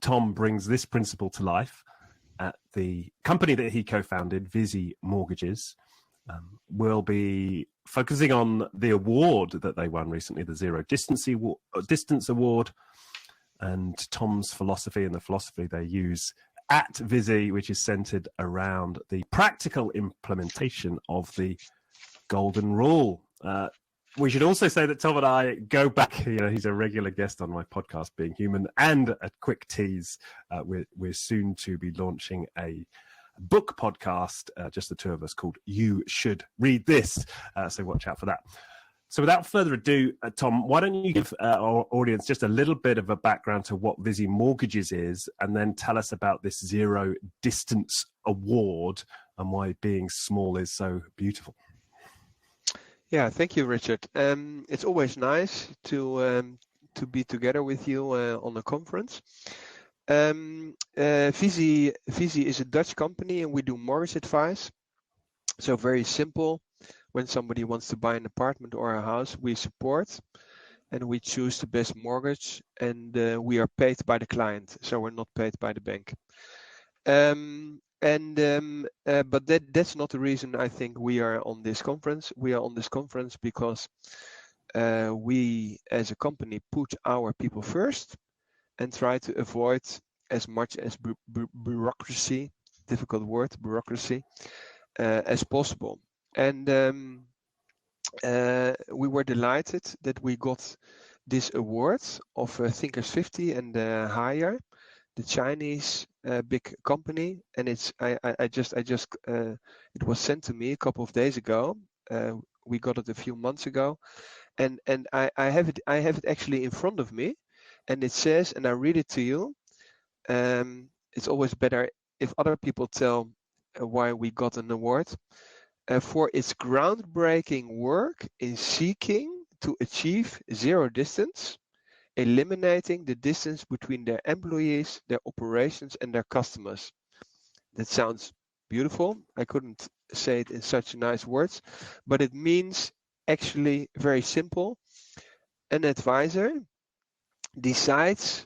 Tom brings this principle to life at the company that he co-founded, Visi Mortgages. We'll be focusing on the award that they won recently, the Zero Distance Award, and Tom's philosophy and the philosophy they use at Visi, which is centered around the practical implementation of the Golden Rule. We should also say that Tom and I go back, he's a regular guest on my podcast, Being Human, and a quick tease, we're soon to be launching a book podcast, just the two of us, called You Should Read This. So watch out for that. So without further ado, Tom, why don't you give our audience just a little bit of a background to what Visi Mortgages is, and then tell us about this Zero Distance Award and why being small is so beautiful. Yeah, thank you, Richard. It's always nice to be together with you on a conference. Visi is a Dutch company, and we do mortgage advice. So very simple. When somebody wants to buy an apartment or a house, we support, and we choose the best mortgage, and we are paid by the client, so we're not paid by the bank. But that's not the reason I think we are on this conference. We are on this conference because we as a company put our people first and try to avoid as much as bureaucracy, difficult word, bureaucracy, as possible. And we were delighted that we got this award of Thinkers 50 and higher, the Chinese big company, and it was sent to me a couple of days ago. We got it a few months ago, and I have it actually in front of me, and it says, and I read it to you. It's always better if other people tell why we got an award. For its groundbreaking work in seeking to achieve zero distance, eliminating the distance between their employees, their operations, and their customers. That sounds beautiful. I couldn't say it in such nice words, but it means actually very simple. An advisor decides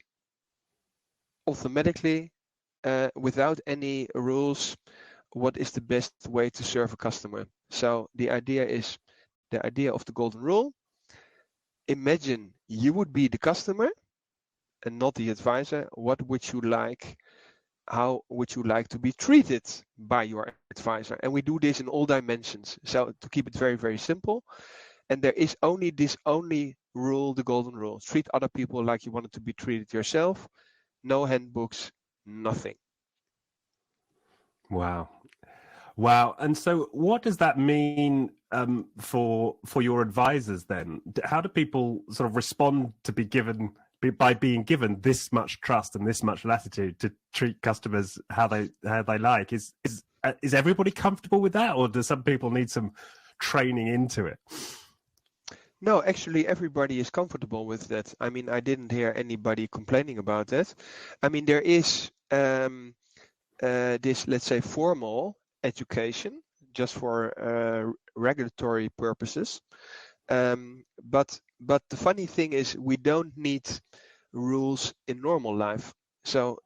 automatically, without any rules, what is the best way to serve a customer. So the idea is the idea of the Golden Rule. Imagine you would be the customer and not the advisor. What would you like? How would you like to be treated by your advisor? And we do this in all dimensions. So to keep it very, very simple. And there is only this rule, the Golden Rule. Treat other people like you wanted to be treated yourself. No handbooks, nothing. Wow. And so what does that mean for your advisors then? How do people sort of respond to by being given this much trust and this much latitude to treat customers how they like? Is everybody comfortable with that, or do some people need some training into it? No, actually everybody is comfortable with that. I mean, I didn't hear anybody complaining about that. I mean, there is this, let's say, formal education just for regulatory purposes, but the funny thing is we don't need rules in normal life. So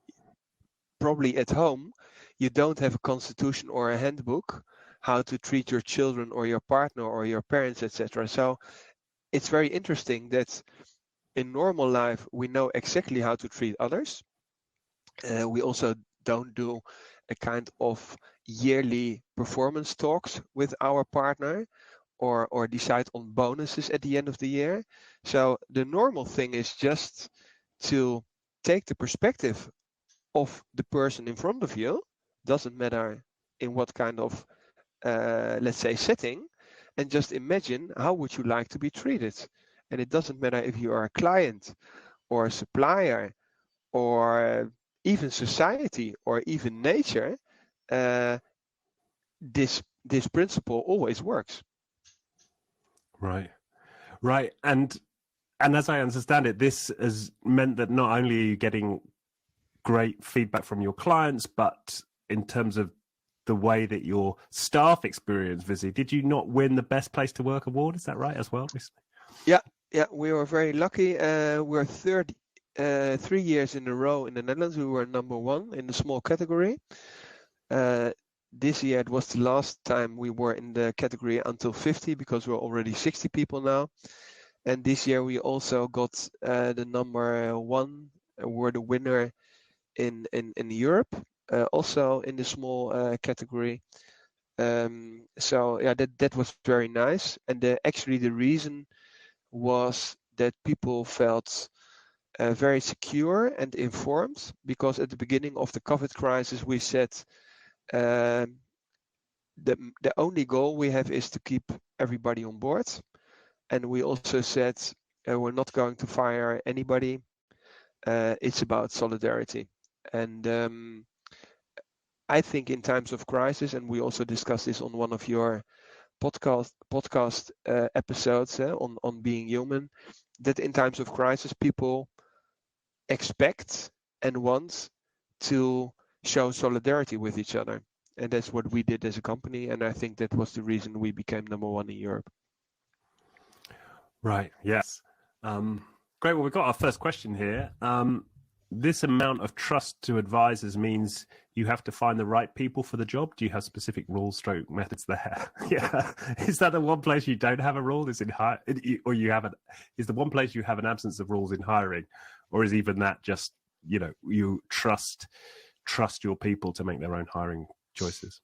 probably at home you don't have a constitution or a handbook how to treat your children or your partner or your parents, etc. So it's very interesting that in normal life we know exactly how to treat others. We also don't do a kind of yearly performance talks with our partner or decide on bonuses at the end of the year. So the normal thing is just to take the perspective of the person in front of you, doesn't matter in what kind of, let's say, setting, and just imagine how would you like to be treated. And it doesn't matter if you are a client or a supplier or even society or even nature, this principle always works. Right. And as I understand it, this has meant that not only are you getting great feedback from your clients, but in terms of the way that your staff experience Visi, did you not win the Best Place to Work award? Is that right as well recently? Yeah, we were very lucky. We're third 3 years in a row in the Netherlands, we were number 1 in the small category. This year it was the last time we were in the category until 50 because we're already 60 people now. And this year we also got the number 1. We're the winner in Europe, also in the small category. So yeah, that was very nice. And actually the reason was that people felt very secure and informed, because at the beginning of the COVID crisis we said the only goal we have is to keep everybody on board, and we also said we're not going to fire anybody. It's about solidarity, and I think in times of crisis, and we also discussed this on one of your podcast episodes on being human, that in times of crisis people expect and want to show solidarity with each other. And that's what we did as a company. And I think that was the reason we became number 1 in Europe. Right. Yes. Great. Well, we've got our first question here. This amount of trust to advisors means you have to find the right people for the job. Do you have specific rules, stroke methods there? Yeah. Is that the one place you don't have a rule? Is is the one place you have an absence of rules in hiring, or is even that just, you trust your people to make their own hiring choices?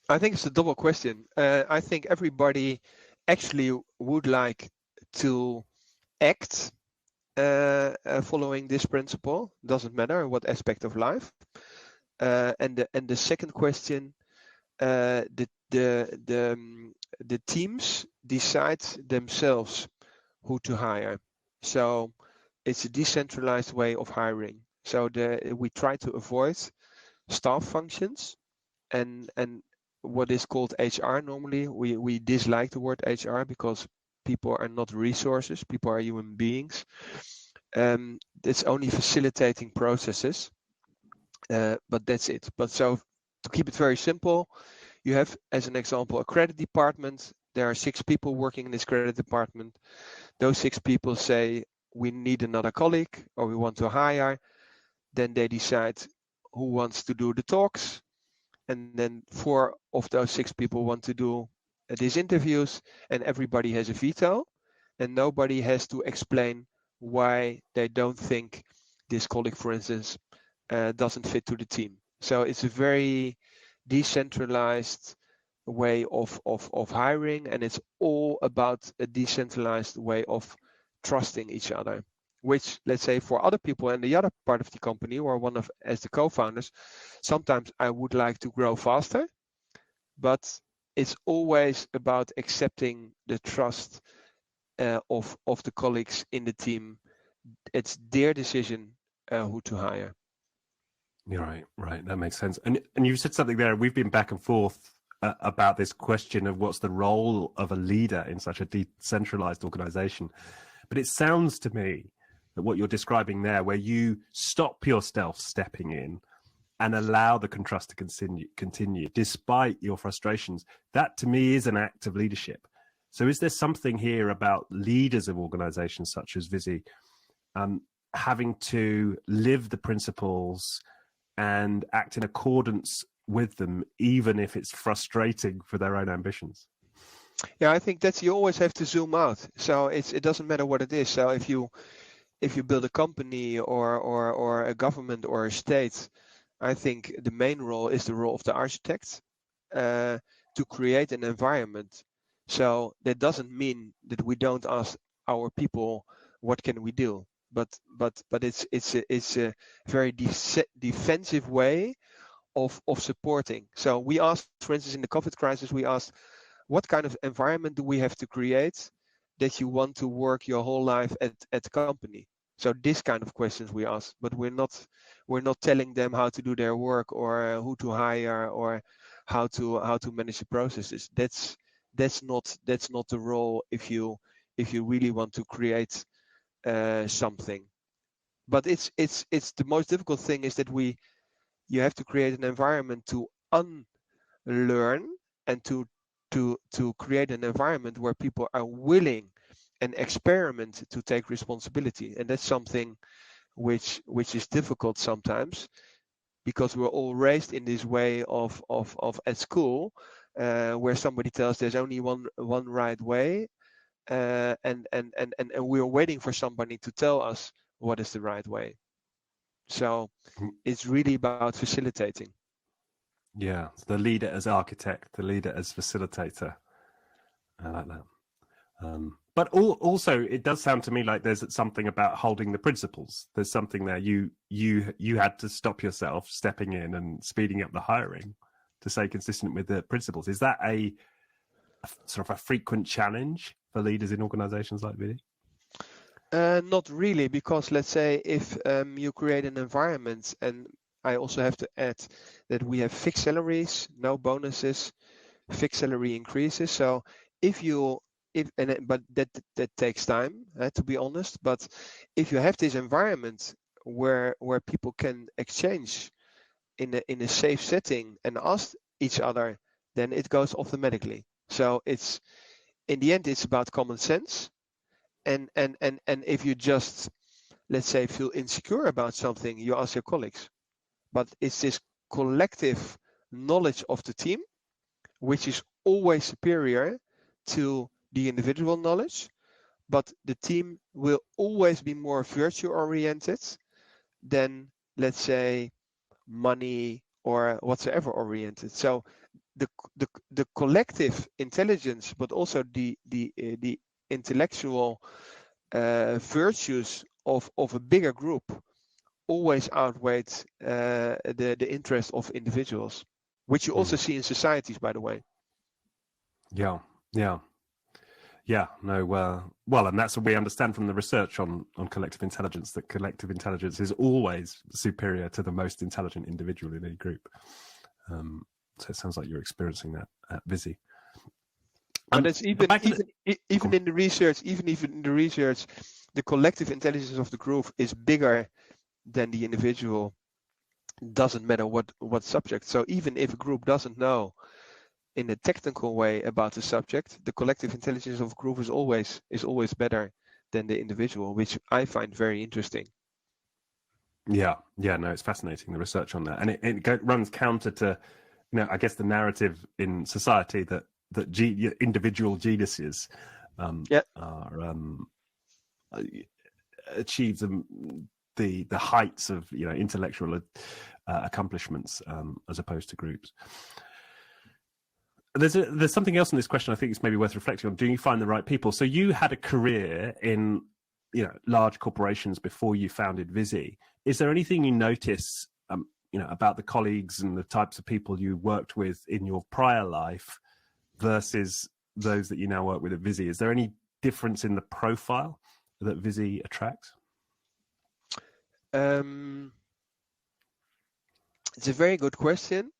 I think it's a double question. I think everybody actually would like to act following this principle. Doesn't matter what aspect of life. And the second question, the teams decide themselves who to hire. So it's a decentralized way of hiring. So we try to avoid staff functions and what is called HR. Normally we dislike the word HR because people are not resources, people are human beings. It's only facilitating processes, but that's it. But so to keep it very simple, you have, as an example, a credit department. There are 6 people working in this credit department. Those 6 people say, we need another colleague, or we want to hire. Then they decide who wants to do the talks. And then 4 of those 6 people want to do these interviews, and everybody has a veto, and nobody has to explain why they don't think this colleague, for instance, doesn't fit to the team. So it's a very decentralized way of hiring, and it's all about a decentralized way of trusting each other, which, let's say, for other people in the other part of the company, or as the co-founders, sometimes I would like to grow faster, but it's always about accepting the trust of the colleagues in the team. It's their decision who to hire. Yeah, right. That makes sense. And you said something there. We've been back and forth about this question of what's the role of a leader in such a decentralized organization. But it sounds to me that what you're describing there, where you stop yourself stepping in and allow the contrast to continue despite your frustrations, that to me is an act of leadership. So is there something here about leaders of organizations such as Visi having to live the principles and act in accordance with them, even if it's frustrating for their own ambitions? Yeah, I think that you always have to zoom out. So it doesn't matter what it is. So if you build a company or a government or a state, I think the main role is the role of the architect to create an environment. So that doesn't mean that we don't ask our people, what can we do? But it's a very defensive way of supporting. So we asked, for instance, in the COVID crisis, we asked, what kind of environment do we have to create that you want to work your whole life at the company? So this kind of questions we ask, but we're not telling them how to do their work or who to hire or how to manage the processes. That's not the role if you really want to create something. But it's the most difficult thing is that you have to create an environment to unlearn and to create an environment where people are willing and experiment to take responsibility. And that's something which is difficult sometimes, because we're all raised in this way of at school, where somebody tells there's only one right way, and we're waiting for somebody to tell us what is the right way. So it's really about facilitating. Yeah, the leader as architect, the leader as facilitator. I like that. But also, it does sound to me like there's something about holding the principles. There's something there. You had to stop yourself stepping in and speeding up the hiring to stay consistent with the principles. Is that a sort of a frequent challenge for leaders in organizations like Vidi? Not really, because let's say if you create an environment, and I also have to add that we have fixed salaries, no bonuses, fixed salary increases. So but that takes time, to be honest. But if you have this environment where people can exchange in a safe setting and ask each other, then it goes automatically. So it's, in the end, it's about common sense. And if you just, let's say, feel insecure about something, you ask your colleagues. But it's this collective knowledge of the team, which is always superior to the individual knowledge, but the team will always be more virtue oriented than, let's say, money or whatsoever oriented. So the collective intelligence, but also the intellectual virtues of a bigger group always outweighs the interest of individuals, which you also see in societies, by the way. Yeah. No. Well, and that's what we understand from the research on collective intelligence, that collective intelligence is always superior to the most intelligent individual in any group. So it sounds like you're experiencing that at Visi. And it's even in the research, the collective intelligence of the group is bigger than the individual. Doesn't matter what subject. So even if a group doesn't know in a technical way about the subject, the collective intelligence of a group is always better than the individual, which I find very interesting. Yeah, no, it's fascinating, the research on that, and it runs counter to, I guess, the narrative in society that individual geniuses achieve the heights of intellectual accomplishments as opposed to groups. There's something else in this question I think it's maybe worth reflecting on. Do you find the right people? So you had a career in large corporations before you founded Visi. Is there anything you notice about the colleagues and the types of people you worked with in your prior life versus those that you now work with at Visi? Is there any difference in the profile that Visi attracts? It's a very good question.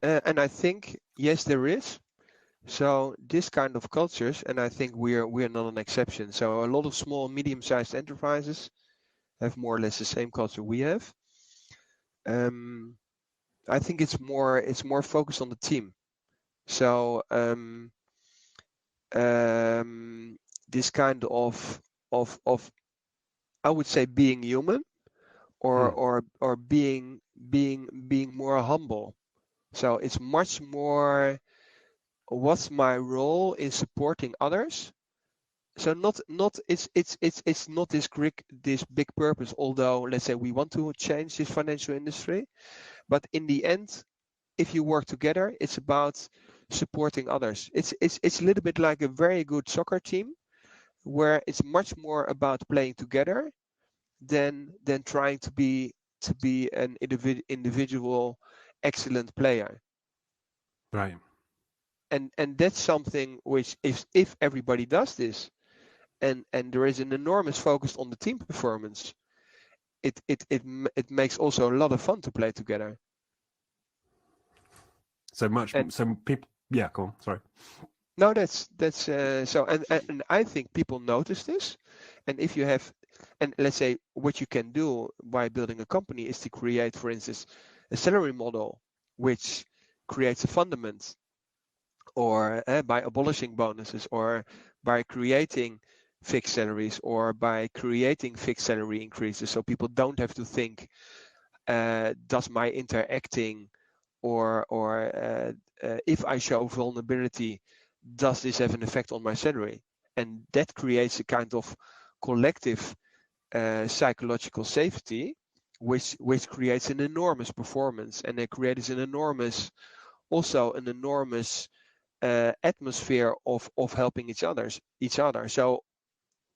And I think, yes, there is. So this kind of cultures, and I think we're not an exception. So a lot of small, medium-sized enterprises have more or less the same culture we have. I think it's more focused on the team. So this kind of I would say being human, or being more humble. So it's much more, what's my role in supporting others? So it's not this big purpose, although let's say we want to change this financial industry, but in the end, if you work together, it's about supporting others. It's a little bit like a very good soccer team, where it's much more about playing together than trying to be an individual excellent player. Right. And that's something which, if everybody does this, and there is an enormous focus on the team performance, it makes also a lot of fun to play together. Some people. Yeah, go on. Sorry. No, that's so, and I think people notice this, and if you have, and let's say what you can do by building a company is to create, for instance, a salary model which creates a fundament, or by abolishing bonuses, or by creating fixed salaries or by creating fixed salary increases, so people don't have to think, does my interacting or if I show vulnerability, does this have an effect on my salary? And that creates a kind of collective psychological safety, which creates an enormous performance, and it creates an enormous atmosphere of helping each other. So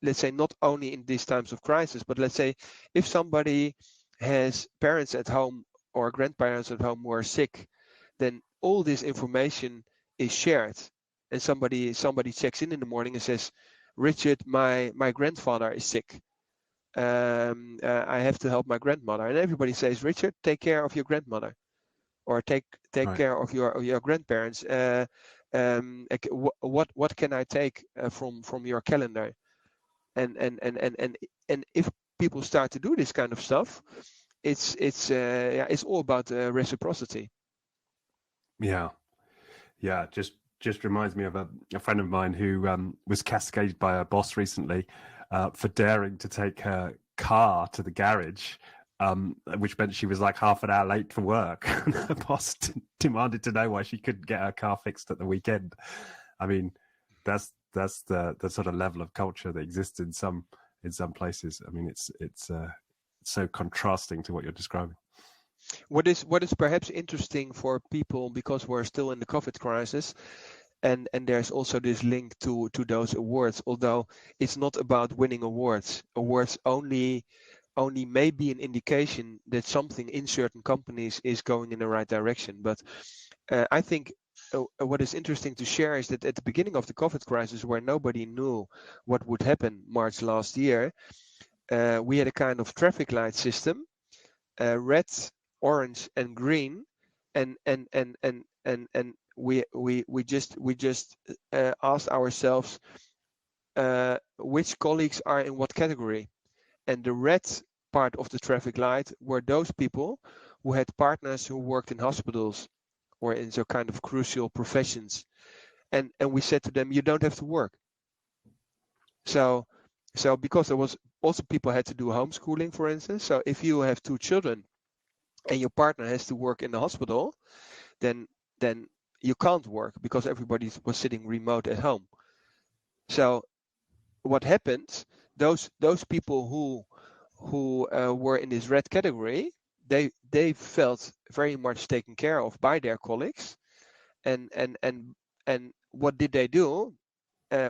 let's say not only in these times of crisis, but let's say if somebody has parents at home or grandparents at home who are sick, then all this information is shared, and somebody checks in the morning and says, Richard, my grandfather is sick. I have to help my grandmother, and everybody says, Richard, take care of your grandmother, or take Right. care of your grandparents. What can I take from your calendar? And if people start to do this kind of stuff, it's all about reciprocity. Yeah. Just reminds me of a friend of mine who was cascaded by her boss recently for daring to take her car to the garage, which meant she was like half an hour late for work. And her boss demanded to know why she couldn't get her car fixed at the weekend. I mean, that's the sort of level of culture that exists in some places. I mean, it's so contrasting to what you're describing. What is perhaps interesting for people, because we're still in the COVID crisis, and there's also this link to those awards, although it's not about winning awards. Awards only may be an indication that something in certain companies is going in the right direction. But I think what is interesting to share is that at the beginning of the COVID crisis, where nobody knew what would happen March last year, we had a kind of traffic light system, red, orange, and green, and we just asked ourselves which colleagues are in what category. And the red part of the traffic light were those people who had partners who worked in hospitals or in some kind of crucial professions, and we said to them, you don't have to work. So because there was also people had to do homeschooling, for instance. So if you have 2 children and your partner has to work in the hospital, then you can't work because everybody was sitting remote at home. So what happened? Those people who were in this red category, they felt very much taken care of by their colleagues, and what did they do?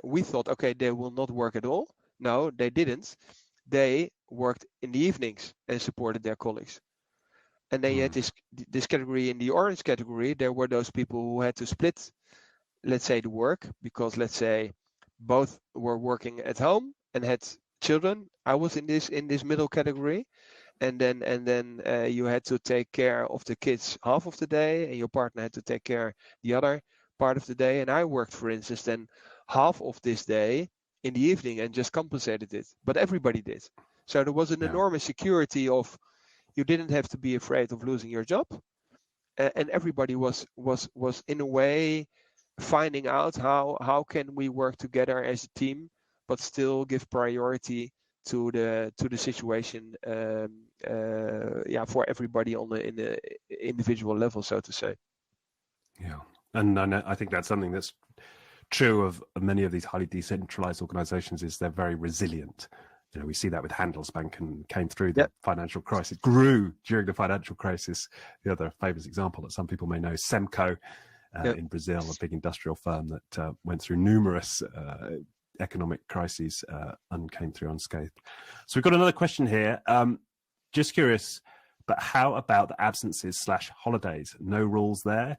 We thought, okay, they will not work at all. No, they didn't. They worked in the evenings and supported their colleagues. And then you had this category. In the orange category, there were those people who had to split, let's say, the work, because let's say both were working at home and had children. I was in this middle category, and then you had to take care of the kids half of the day, and your partner had to take care the other part of the day. And I worked, for instance, then half of this day in the evening and just compensated it. But everybody did. So there was an enormous security of, you didn't have to be afraid of losing your job, and everybody was in a way finding out how can we work together as a team, but still give priority to the situation, for everybody in the individual level, so to say. Yeah, and I think that's something that's true of many of these highly decentralized organizations, is they're very resilient. You know, we see that with Handelsbanken, came through the financial crisis, grew during the financial crisis. The other famous example that some people may know, Semco in Brazil, a big industrial firm that went through numerous economic crises and came through unscathed. So we've got another question here. Just curious, but how about the absences / holidays? No rules there? ?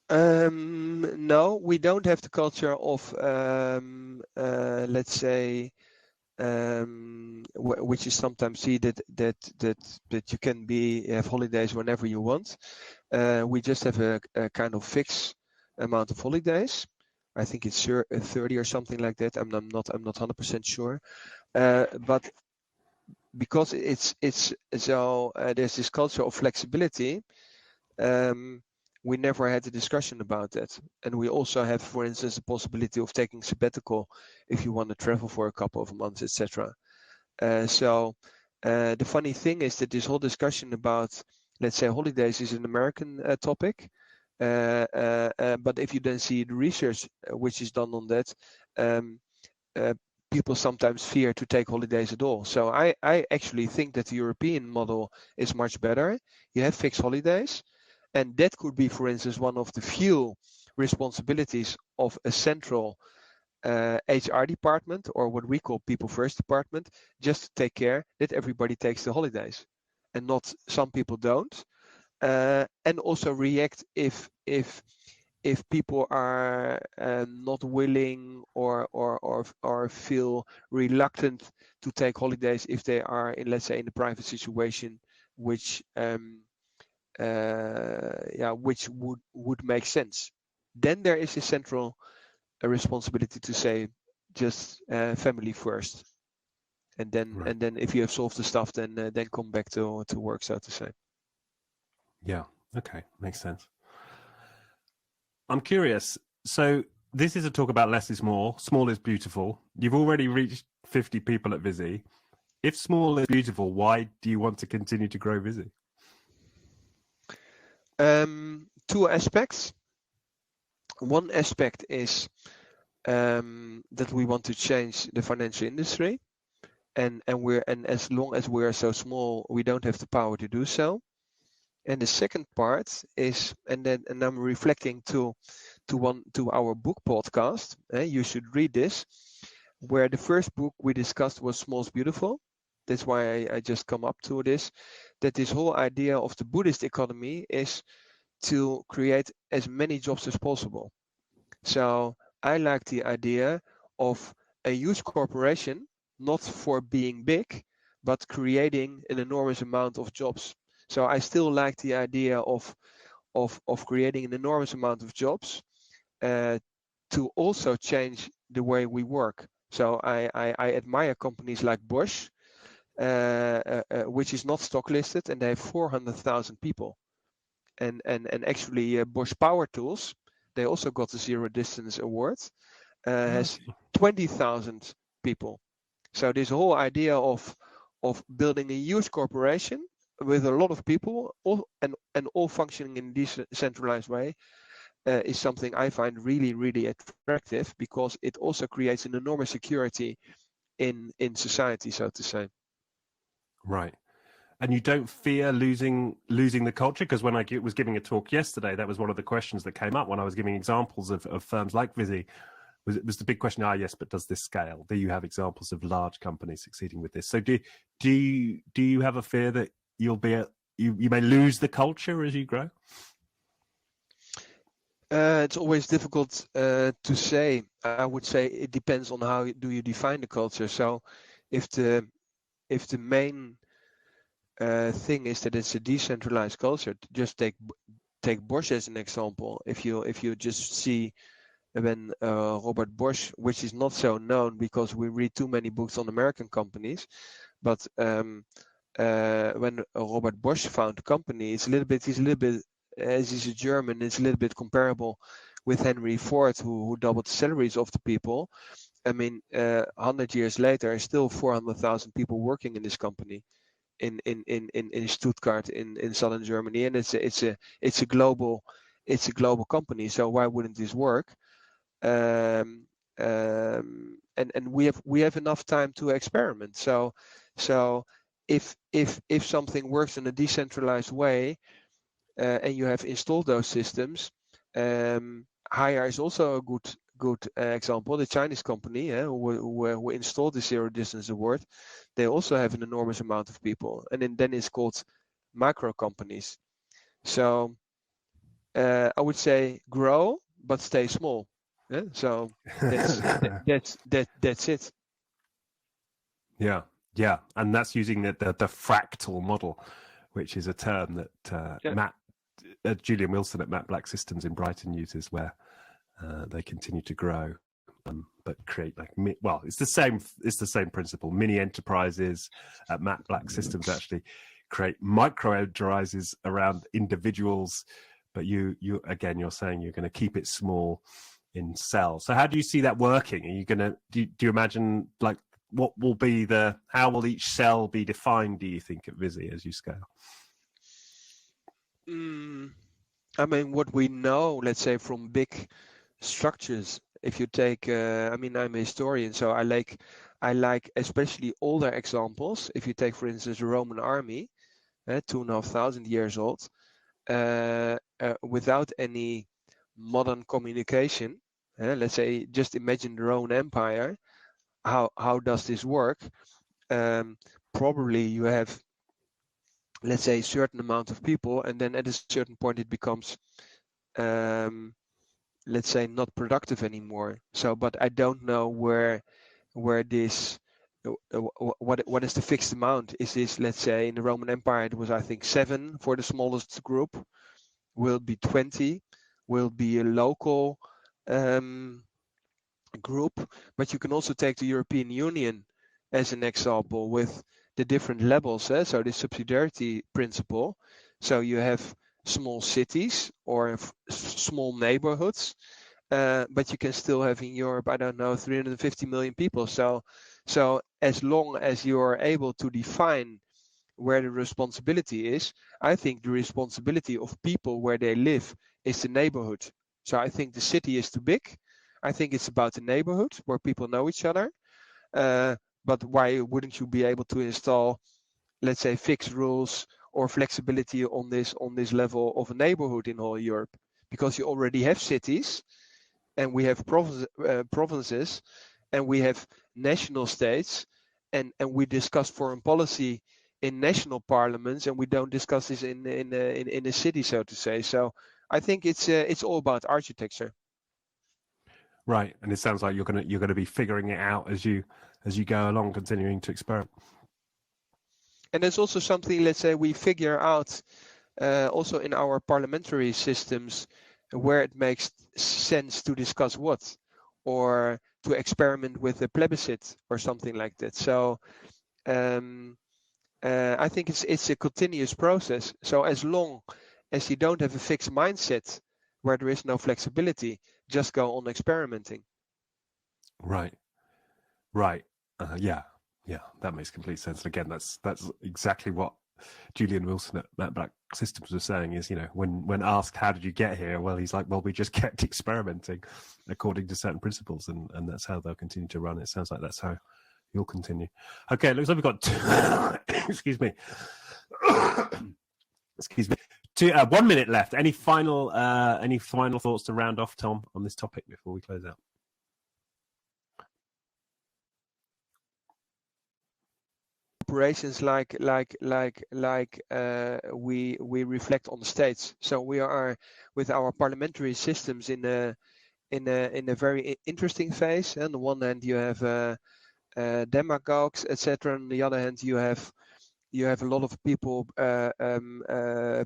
No, we don't have the culture of, let's say, which is sometimes see that you can have holidays whenever you want. We just have a kind of fixed amount of holidays. I think it's 30 or something like that. I'm not 100% sure, but because it's so there's this culture of flexibility. we never had a discussion about that. And we also have, for instance, the possibility of taking sabbatical if you want to travel for a couple of months, etc. So the funny thing is that this whole discussion about, let's say, holidays is an American topic. But if you then see the research which is done on that, people sometimes fear to take holidays at all. So I actually think that the European model is much better. You have fixed holidays, and that could be, for instance, one of the few responsibilities of a central HR department, or what we call people first department, just to take care that everybody takes the holidays, and not some people don't. And also react if people are not willing or feel reluctant to take holidays if they are in, let's say, in a private situation, which which would make sense. Then there is a central responsibility to say just family first, and then Right. and then if you have solved the stuff, then come back to work, so to say. Yeah. Okay. Makes sense. I'm curious. So this is a talk about less is more. Small is beautiful. You've already reached 50 people at Visi. If small is beautiful, why do you want to continue to grow Visi? Two aspects. One aspect is that we want to change the financial industry, and as long as we are so small, we don't have the power to do so. And the second part is, and I'm reflecting to our book podcast. You should read this, where the first book we discussed was Small's Beautiful. That's why I just come up to this, that this whole idea of the Buddhist economy is to create as many jobs as possible. So I like the idea of a huge corporation, not for being big, but creating an enormous amount of jobs. So I still like the idea of creating an enormous amount of jobs to also change the way we work. So I admire companies like Bosch, which is not stock listed, and they have 400,000 people. And actually Bosch Power Tools, they also got the Zero Distance Award, has 20,000 people. So this whole idea of building a huge corporation with a lot of people, all functioning in a decentralized way, is something I find really, really attractive, because it also creates an enormous security in society, so to say. Right. And you don't fear losing the culture? Because when I was giving a talk yesterday, that was one of the questions that came up when I was giving examples of firms like Visi. Was the big question? Yes, but does this scale? Do you have examples of large companies succeeding with this? So do you have a fear that you may lose the culture as you grow? It's always difficult to say. I would say it depends on how do you define the culture. So if the main thing is that it's a decentralized culture, just take Bosch as an example. If you just see when Robert Bosch, which is not so known because we read too many books on American companies, but when Robert Bosch found the company, he's a little bit, as he's a German, it's a little bit comparable with Henry Ford, who doubled the salaries of the people. I mean, 100 years later, still 400,000 people working in this company in Stuttgart in southern Germany, and it's a global company. So why wouldn't this work? And we have enough time to experiment. So if something works in a decentralized way, and you have installed those systems, Haier is also a good example. The Chinese company who installed the Zero Distance Award, they also have an enormous amount of people, and then it's called micro companies. So I would say grow but stay small. Yeah? So that's it. Yeah, and that's using the fractal model, which is a term that Julian Wilson at Matt Black Systems in Brighton uses, where they continue to grow, but create it's the same principle. Mini enterprises at Matt Black Systems actually create micro enterprises around individuals, but you're saying you're going to keep it small in cells. So how do you see that working? Are you going to do you imagine like how will each cell be defined? Do you think at Visi as you scale? I mean, what we know, let's say, from big structures. If you take, I mean, I'm a historian, so I like especially older examples. If you take, for instance, the Roman army, 2,500 years old, without any modern communication. Let's say, just imagine the Roman Empire. How does this work? Probably you have, let's say, a certain amount of people, and then at a certain point it becomes, let's say, not productive anymore. So, but I don't know where this, what is the fixed amount? Is this, let's say, in the Roman Empire it was, I think, 7 for the smallest group. Will be 20. Will be a local group. But you can also take the European Union as an example with the different levels. So the subsidiarity principle. So you have small cities or small neighborhoods, but you can still have in Europe, I don't know, 350 million people. So as long as you are able to define where the responsibility is, I think the responsibility of people where they live is the neighborhood. So I think the city is too big. I think it's about the neighborhood where people know each other. But why wouldn't you be able to install, let's say, fixed rules or flexibility on this level of a neighborhood in whole Europe? Because you already have cities, and we have provinces, and we have national states, and we discuss foreign policy in national parliaments, and we don't discuss this in a city, so to say. So I think it's all about architecture. Right, and it sounds like you're gonna be figuring it out as you go along, continuing to experiment. And there's also something, let's say, we figure out also in our parliamentary systems where it makes sense to discuss what, or to experiment with a plebiscite or something like that. So I think it's a continuous process. So as long as you don't have a fixed mindset where there is no flexibility, just go on experimenting. Right. Yeah, that makes complete sense. And again, that's exactly what Julian Wilson at Black Systems was saying. Is, when asked how did you get here, well, he's like, well, we just kept experimenting according to certain principles, and that's how they'll continue to run. It sounds like that's how you'll continue. Okay, it looks like we've got excuse me. 1 minute left. Any final thoughts to round off, Tom, on this topic before we close out? Operations like we reflect on the states. So we are with our parliamentary systems in a very interesting phase. On the one hand, you have demagogues, etc. On the other hand, you have a lot of people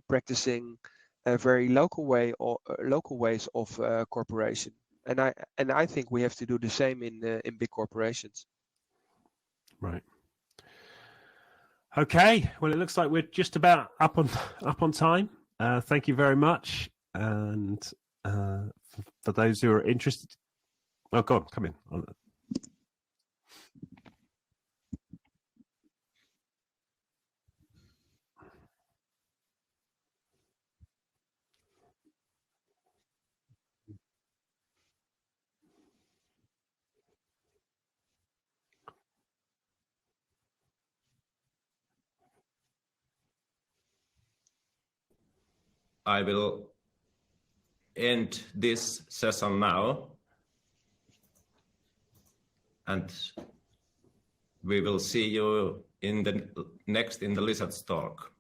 practicing a very local ways of cooperation. And I think we have to do the same in big corporations. Right. Okay. Well, it looks like we're just about up on time. Thank you very much. And for those who are interested, oh, go on, come in. I will end this session now, and we will see you in the Lizards talk.